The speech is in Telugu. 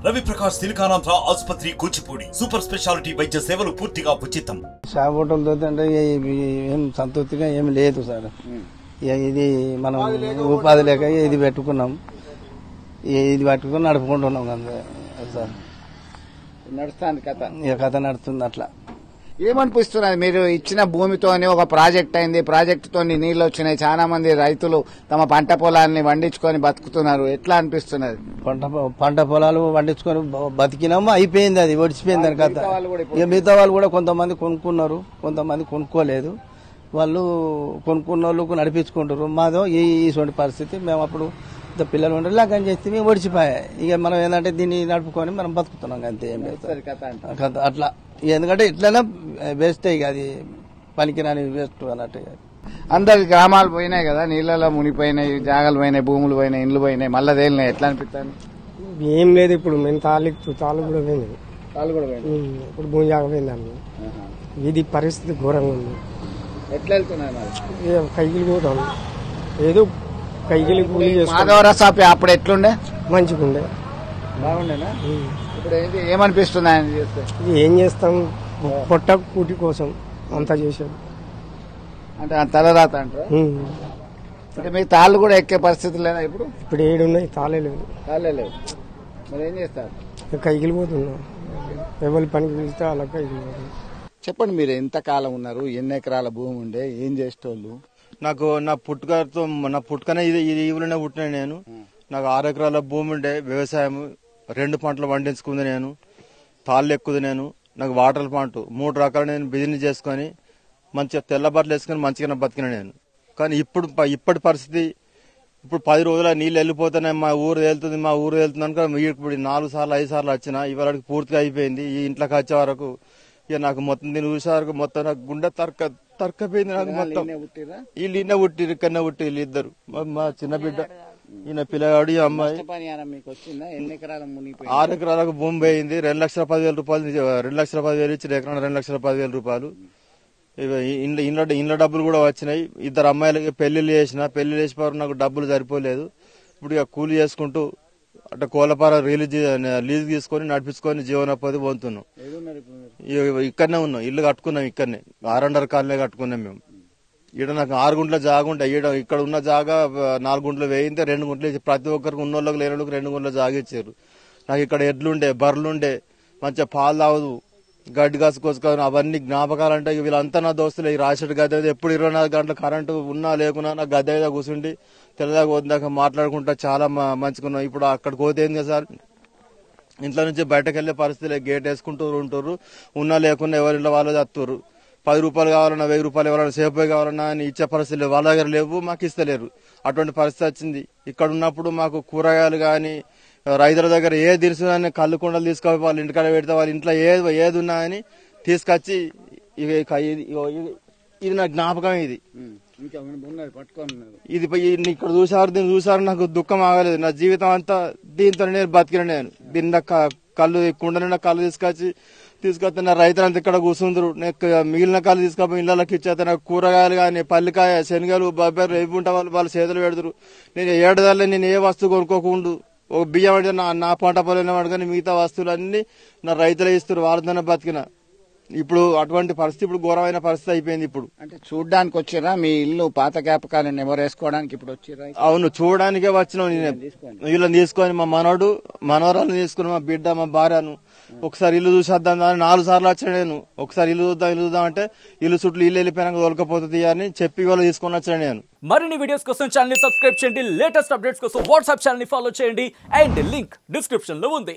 రవి ప్రకాష్ సిలికానాంధ్ర ఆసుపత్రి కూచిపూడి సూపర్ స్పెషాలిటీ వైద్య సేవలు పూర్తిగా ఉచితం. షాప్ హోటల్తో అంటే ఏం సంతృప్తిగా ఏమి లేదు సార్. ఇది మనం ఉపాధి లేక ఇది పెట్టుకున్నాం, ఇది పట్టుకుని నడుపుకుంటున్నాం అంతే సార్. నడుస్తుంది కథ నడుస్తుంది. అట్లా ఏమనిపిస్తున్నది? మీరు ఇచ్చిన భూమితోని ఒక ప్రాజెక్ట్ అయింది, ప్రాజెక్టుతో నీళ్లు వచ్చినాయి, చాలా మంది రైతులు తమ పంట పొలాన్ని వండించుకొని బతుకుతున్నారు. ఎట్లా అనిపిస్తున్నది? పంట పొలాలు వండించుకొని బతికినాము, అయిపోయింది, అది ఒడిచిపోయింది అని కథ. మిగతా వాళ్ళు కూడా కొంతమంది కొనుక్కున్నారు, కొంతమంది కొనుక్కోలేదు. వాళ్ళు కొనుక్కున్న వాళ్ళు నడిపించుకుంటారు. మాదో ఇటువంటి పరిస్థితి. మేము అప్పుడు పిల్లలు ఉండే లగ్గం చేస్తే మేము ఒడిచిపోయాయి. ఇక మనం ఏంటంటే దీన్ని నడుపుకొని మనం బతుకుతున్నాం అంతే. ఏం లేదు అట్లా. ఎందుకంటే ఇట్లనే వేస్ట్ ఇక అది పనికిరాని వేస్ట్ అన్నట్టు. అందరి గ్రామాలు పోయినాయి కదా, నీళ్ళలో మునిపోయినాయి, జాగాలు పోయినాయి, భూములు పోయినాయి, ఇండ్లు పోయినాయి, మళ్ళీ తేలినాయి. ఎట్లా అనిపిస్తుంది? ఏం లేదు, ఇప్పుడు మేము తాళ్ళు కూడా పోయింది, ఇప్పుడు భూమి జాగపోయింది అన్న. ఇది పరిస్థితి ఘోరంగా ఉంది. ఎట్లా వెళ్తున్నాయి? కైకిలు పోతాం, ఏదో కైకిలి కూలి మాధవరా సాపి అప్పుడు ఎట్లుండే? మంచిగా ఉండే, బాగుండేనా? ఇప్పుడు ఏమనిపిస్తుంది ఆయన చేస్తే? ఏం చేస్తాం, పొట్ట కూటి కోసం అంతా చేశాడు. అంటే తలరాత అంటారు. అంటే మీకు తాళ్ళు కూడా ఎక్కే పరిస్థితి లేదా ఇప్పుడు? ఇప్పుడు ఏడున్నాయి, తాళే లేదు. మరి ఏం చేస్తారు? కైకిలి పోతున్నాం, ఎవరి పనికి వెళ్తే అలా కైకిలి పోతున్నాం. చెప్పండి, మీరు ఎంత కాలం ఉన్నారు, ఎన్ని ఎకరాల భూమి ఉండే, ఏం చేసేటోళ్ళు? నాకు నా పుట్టుకనే ఇది ఊరిలోనే పుట్టిన నేను. నాకు 6 ఎకరాల భూమి ఉండే, వ్యవసాయం 2 పంటలు పండించుకుంది నేను, తాళ్ళు ఎక్కుది నేను. నాకు వాటర్ ప్లాంట్ 3 రకాలు నేను బిజినెస్ చేసుకుని మంచిగా తెల్ల బట్టలు వేసుకుని మంచిగా బతికిన నేను. కానీ ఇప్పటి పరిస్థితి, ఇప్పుడు 10 రోజుల నీళ్ళు వెళ్ళిపోతున్నాయి, మా ఊరు వెళ్తుంది అనుకో. ఇప్పుడు 4 సార్లు 5 సార్లు వచ్చినా ఇవాళకి పూర్తిగా అయిపోయింది. ఈ ఇంట్లోకి వచ్చే వరకు ఇక నాకు మొత్తం దీన్ని చూసే వరకు మొత్తం నాకు గుండె తరకపోయింది. నాకు మొత్తం వీళ్ళు ఇన్న పుట్టిరు, ఇక్కడనే పుట్టి వీళ్ళు ఇద్దరు. మా చిన్న బిడ్డ, ఈయన పిల్లగాడు, ఈ అమ్మాయి. 6 ఎకరాలకు భూమి పోయింది. 2,10,000 రూపాయలు, 2,10,000 ఇచ్చి ఎకరా 2,10,000 రూపాయలు. ఇండ్ల డబ్బులు కూడా వచ్చినాయి. 2 అమ్మాయిలకి పెళ్లిళ్ళు చేసిన నాకు డబ్బులు సరిపోలేదు. ఇప్పుడు ఇక కూలి చేసుకుంటూ అంటే కోలపార లీజ్ తీసుకొని నడిపించుకొని జీవనోపాధి పొందుతున్నాం. ఇక్కడనే ఉన్నాం, ఇల్లు కట్టుకున్నాం, ఇక్కడనే 6 కాలనీ కట్టుకున్నాం మేము. ఈడ నాకు 6 గుంటల జాగా ఉంటాయి. ఇక్కడ ఉన్న జాగా 4 గుంటలు వేయిందే, 2 గుంటలు ఇచ్చి ప్రతి ఒక్కరికి ఉన్నోళ్ళకి లేని 2 గుంటల జాగా ఇచ్చారు. నాకు ఇక్కడ ఎడ్లుండే, బర్రెలుండే, మంచిగా పాలు తాగదు, గడ్డి కాసుకొచ్చుకొని అవన్నీ జ్ఞాపకాలంటే వీళ్ళంతా నా దోస్తులు. ఈ రాషెడ్ గద్దె ఎప్పుడు 24 గంటల కరెంటు ఉన్నా లేకున్నా నా గద్దె మీద కూర్చుండి తెల్లదాకా వద్దాక మాట్లాడుకుంటా చాలా మంచిగున్నాం. ఇప్పుడు అక్కడికి పోతే ఏంది కదా సార్, ఇంట్లో నుంచి బయటకు వెళ్లే పరిస్థితి, గేట్ వేసుకుంటూ ఉంటుర్రు, ఉన్నా లేకున్నా ఎవరింట్లో వాళ్ళు చత్తుర్రు. 10 రూపాయలు కావాలన్నా, 1000 రూపాయలు ఎవరైనా సేపు కావాలన్నా అని ఇచ్చే పరిస్థితులు వాళ్ళ దగ్గర లేవు, మాకు ఇస్తలేరు. అటువంటి పరిస్థితి వచ్చింది. ఇక్కడ ఉన్నప్పుడు మాకు కూరగాయలు గాని, రైతుల దగ్గర ఏ దినుసు అని కళ్ళు కుండలు తీసుకొని వాళ్ళ ఇంటికాడ పెడితే వాళ్ళ ఇంట్లో ఏది ఉన్నా అని తీసుకొచ్చి ఇది నా జ్ఞాపకం. ఇది ఇక్కడ దీన్ని చూసారు, నాకు దుఃఖం ఆగలేదు. నా జీవితం అంతా దీంతో నేను బతికిన. నేను దీని కళ్ళు కుండ నిండా కళ్ళు తీసుకొస్తే నా రైతులంతా ఇక్కడ కూర్చుందరు. మిగిలిన కళ్ళు తీసుకపోయి ఇళ్లకి ఇచ్చేస్తే నాకు కూరగాయలు కానీ, పల్లికాయ, శనగలు, బొబ్బర్లు ఇవి ఉంటే వాళ్ళు చేతులు పెడతారు. నేను ఏడాదిలో నేను ఏ వస్తువు కొనుక్కోకుండా ఒక బియ్యం అంటే నా పంట పొలం కానీ మిగతా వస్తువులన్నీ నా రైతులే ఇస్తారు, వాళ్ళతోనే బతికిన. ఇప్పుడు అటువంటి పరిస్థితి, ఇప్పుడు ఘోరమైన పరిస్థితి అయిపోయింది. ఇప్పుడు అంటే చూడడానికి వచ్చిరా మీ ఇల్లు పాత జ్ఞాపకాలను నెమరేసుకోవడానికి ఇప్పుడు వచ్చిరా? అవును, చూడడానికే వచ్చినాం. వీళ్ళని తీసుకొని మా మనవరాలను తీసుకుని మా బిడ్డ, మా భార్యను ఒకసారి ఇల్లు చూసేద్దాం అని 4 సార్లు వచ్చాను నేను. ఒకసారి ఇల్లు చూద్దాం అంటే ఇల్లు చుట్టూ ఇల్లు వెళ్ళిపోయినాక దొరకపోతుంది అని చెప్పి వాళ్ళు తీసుకొని వచ్చాను నేను. మరిన్ని వీడియోస్ కోసం ఛానల్ ని సబ్స్క్రైబ్ చేయండి, లేటెస్ట్ అప్డేట్స్ కోసం వాట్సాప్ ఛానల్ ని ఫాలో చేయండి, అండ్ లింక్ డిస్క్రిప్షన్ లో ఉంది.